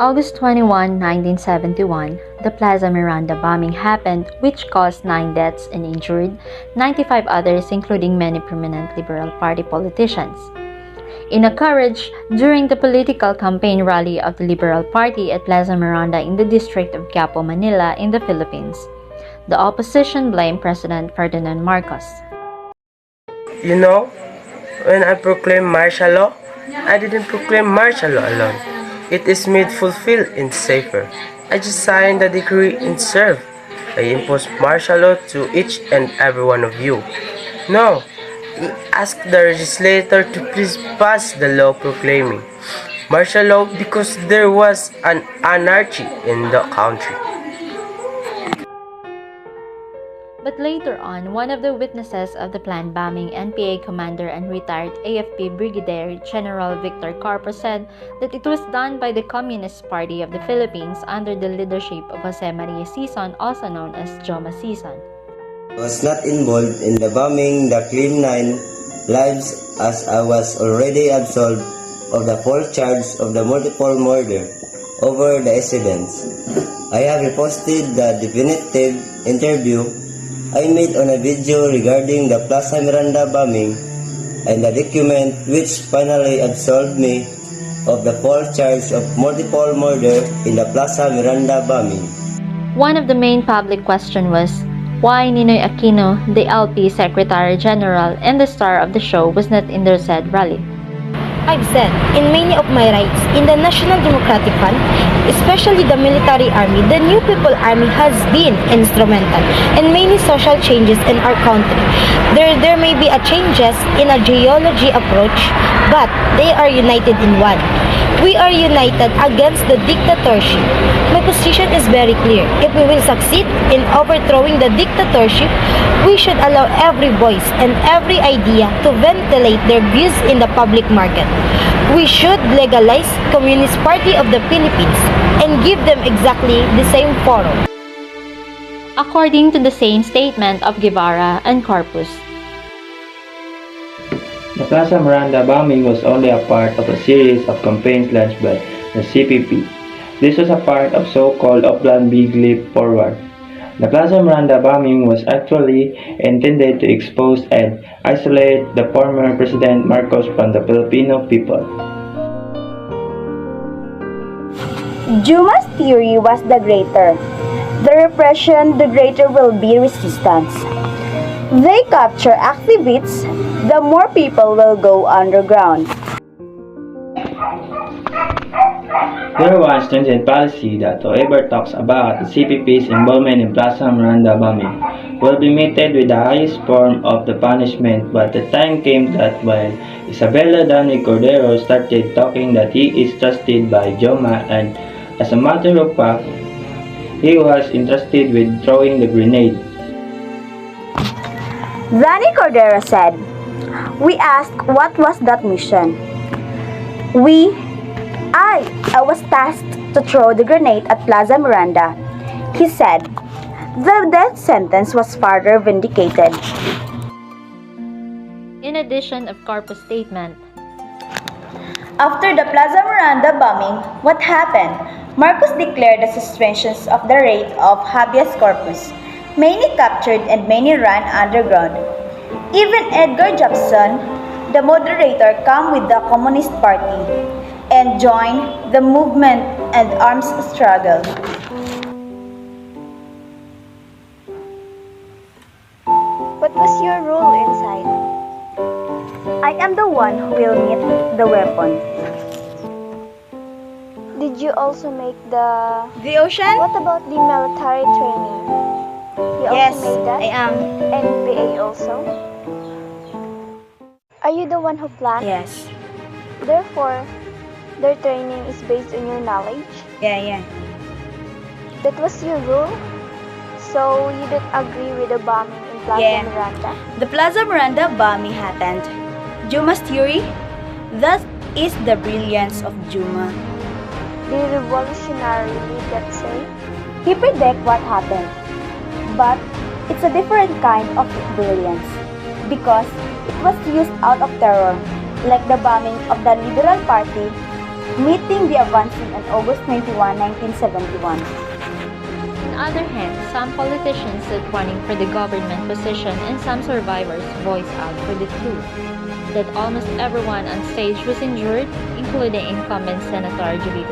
August 21, 1971, the Plaza Miranda bombing happened, which caused 9 deaths and injured 95 others, including many prominent Liberal Party politicians. In a carriage during the political campaign rally of the Liberal Party at Plaza Miranda in the district of Quiapo, Manila, in the Philippines, the opposition blamed President Ferdinand Marcos. You know, when I proclaimed martial law, I didn't proclaim martial law alone. It is made fulfilled and safer. I just signed the decree and serve. I imposed martial law to each and every one of you. No, he asked the legislator to please pass the law proclaiming martial law because there was an anarchy in the country. But later on, one of the witnesses of the planned bombing, NPA commander and retired AFP Brigadier General Victor Carpo, said that it was done by the Communist Party of the Philippines under the leadership of Jose Maria Sison, also known as Joma Sison. I was not involved in the bombing that claimed 9 lives, as I was already absolved of the false charge of the multiple murder over the incidents. I have reposted the definitive interview I made on a video regarding the Plaza Miranda bombing and the document which finally absolved me of the false charge of multiple murder in the Plaza Miranda bombing. One of the main public questions was why Ninoy Aquino, the LP Secretary General and the star of the show, was not in the said rally. I've said in many of my rights in the National Democratic Front, especially the military army, the New People Army has been instrumental in many social changes in our country. There may be a changes in a geology approach, but they are united in one. We are united against the dictatorship. My position is very clear. If we will succeed in overthrowing the dictatorship, we should allow every voice and every idea to ventilate their views in the public market. We should legalize Communist Party of the Philippines and give them exactly the same forum. According to the same statement of Guevara and Corpus, the Plaza Miranda bombing was only a part of a series of campaigns launched by the CPP. This was a part of so-called Plan Big Leap Forward. The Plaza Miranda bombing was actually intended to expose and isolate the former President Marcos from the Filipino people. Juma's theory was the greater the repression, the greater will be resistance. They capture activists, the more people will go underground. There was stringent policy that whoever talks about the CPP's involvement in Plaza Miranda bombing will be meted with the highest form of the punishment, but the time came that when Isabela Dani Cordero started talking that he is trusted by Joma, and as a matter of fact, he was entrusted with throwing the grenade. Dani Cordero said, "We asked what was that mission. I was tasked to throw the grenade at Plaza Miranda." He said, the death sentence was further vindicated. in addition of Corpus' statement, After the Plaza Miranda bombing, what happened? Marcos declared the suspensions of the rate of habeas corpus. Many captured and many ran underground. Even Edgar Jackson, the moderator, came with the Communist Party and joined the movement and arms struggle. What was your role inside? I am the one who will meet the weapon. Did you also make The ocean? What about the military training? You Yes, also made that? I am. NBA also? Are you the one who planned? Yes. Therefore, their training is based on your knowledge? Yeah. That was your rule? So, you don't agree with the bombing in Plaza Yeah. Miranda? The Plaza Miranda bombing happened. Juma's theory? That is the brilliance of Juma. The revolutionary lead that say? He predict what happened. But it's a different kind of brilliance because it was used out of terror, like the bombing of the Liberal Party meeting the advancing on August 21, 1971. On the other hand, some politicians stood running for the government position and some survivors voiced out for the truth that almost everyone on stage was injured, including incumbent Senator Ge2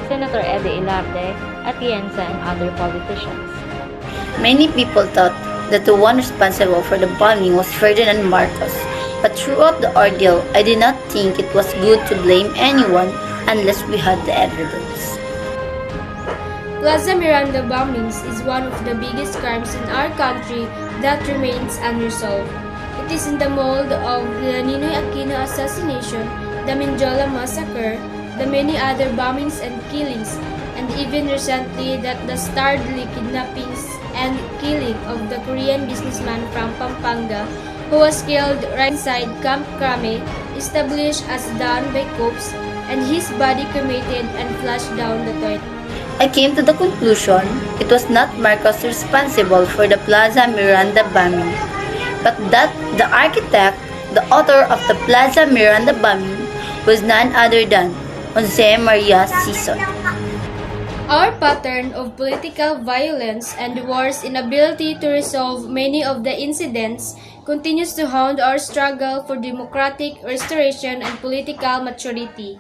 Senator Eddie Ilarde, Atienza, and other politicians. Many people thought that the one responsible for the bombing was Ferdinand Marcos, but throughout the ordeal, I did not think it was good to blame anyone unless we had the evidence. Plaza Miranda bombings is one of the biggest crimes in our country that remains unresolved. It is in the mold of the Ninoy Aquino assassination, the Mindiola massacre, the many other bombings and killings, and even recently that the startling kidnappings and killing of the Korean businessman from Pampanga who was killed right inside Camp Crame, established as done by cops, and his body cremated and flushed down the toilet. I came to the conclusion it was not Marcos responsible for the Plaza Miranda bombing, but that the architect, the author of the Plaza Miranda bombing, was none other than Jose Maria Sison. Our pattern of political violence and the war's inability to resolve many of the incidents continues to haunt our struggle for democratic restoration and political maturity.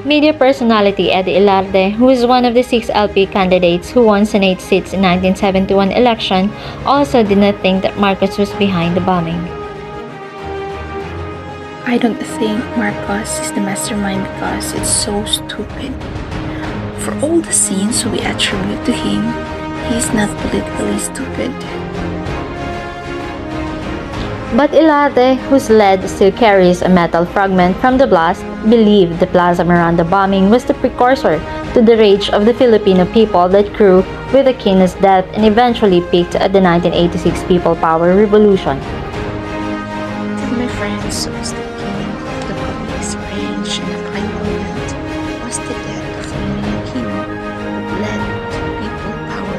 Media personality Eddie Ilarde, who is one of the 6 LP candidates who won Senate seats in 1971 election, also did not think that Marcos was behind the bombing. I don't think Marcos is the mastermind because it's so stupid. For all the sins we attribute to him, he's not politically stupid. But Ilarde, whose lead still carries a metal fragment from the blast, believed the Plaza Miranda bombing was the precursor to the rage of the Filipino people that grew with Aquino's death and eventually peaked at the 1986 People Power Revolution. To my friends, was the killing of the public's rage and violent was the death of Ninoy Aquino that led to people power.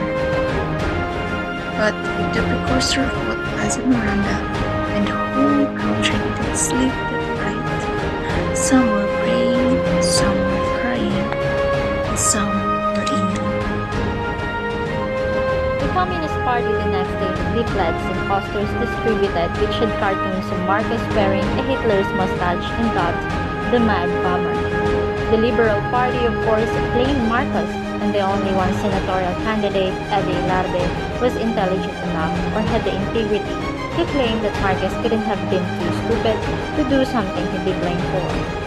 But the precursor of what Plaza Miranda and the whole country didn't sleep that night. Some were praying, some were crying, and some were angry. The Communist Party the next day leaflets and posters distributed which had cartoons of Marcos wearing a Hitler's mustache and dubbed the Mad Bomber. The Liberal Party of course blamed Marcos, and the only one senatorial candidate, Eddie Ilarde, was intelligent enough or had the integrity to claim that Marcos couldn't have been too stupid to do something he'd be blamed for.